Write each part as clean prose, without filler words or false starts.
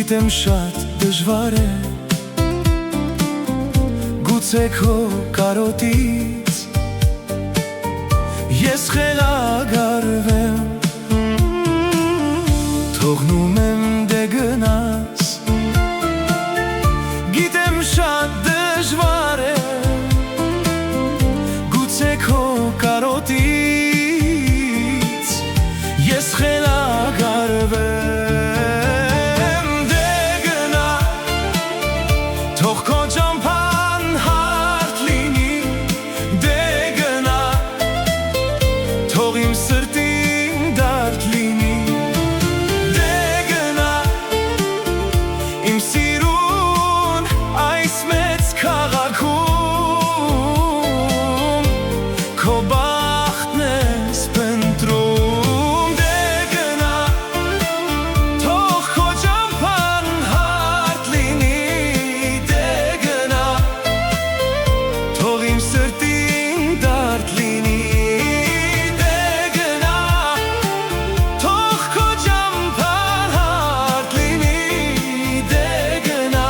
Գիտեմ շատ դժվար է Գուցե քո կարոտից Ես խելագարվեմ Թողնում եմ դե գնաս Գիտեմ շատ դժվար է Գուցե քո կարոտից Ես խելագարվեմ Դե գնա Թող քո ճամփան հարթ լինի Դե գնա Թող իմ սրտին դարդ լինի Դե գնա Իմ սիրուն այս մեծ քաղաքում Քո բախտն ես փնտրում Դե գնա Թող քո ճամփան հարթ լինի Դե գնա Թող իմ սրտին դարդ լինի Դե գնա Թող քո ճամփան հարթ լինի Դե գնա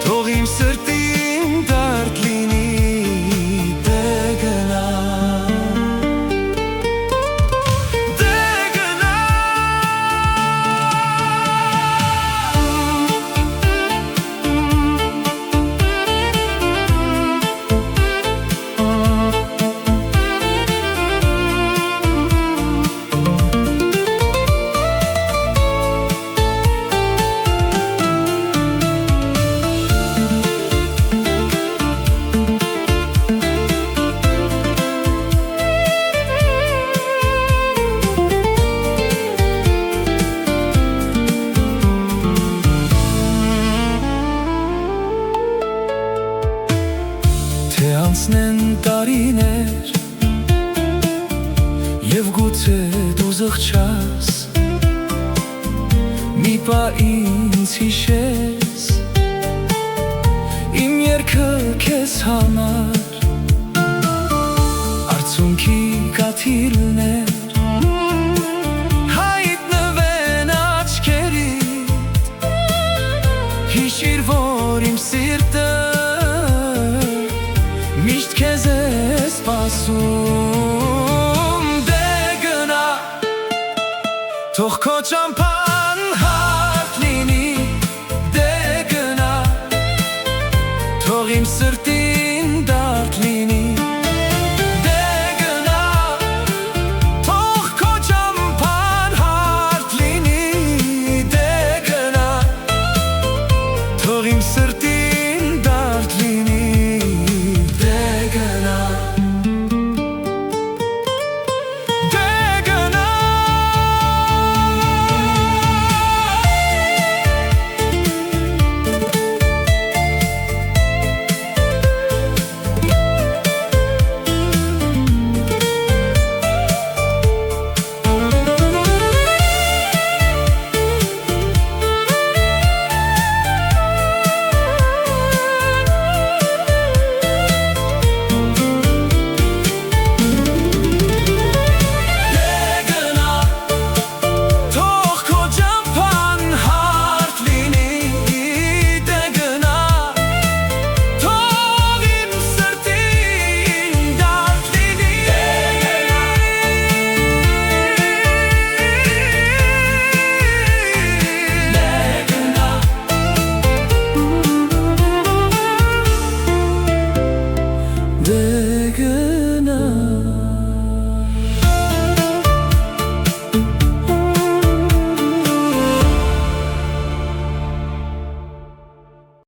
Թող իմ սրտին դարդ լինի Դե գնա Դե գնա Թե անցնեն տարիներ Եվ գուցե դու զղջաս Մի պա ինձ հիշես Իմ երգը քեզ համար Արցունքի կաթիլներ Հայտնվեն աչքերիդ Հիշիր, որ իմ սիրտը Միշտ քեզ է սպասում Դե գնա Թող քո ճամփան հարթ լինի Դե գնա Թող իմ սրտին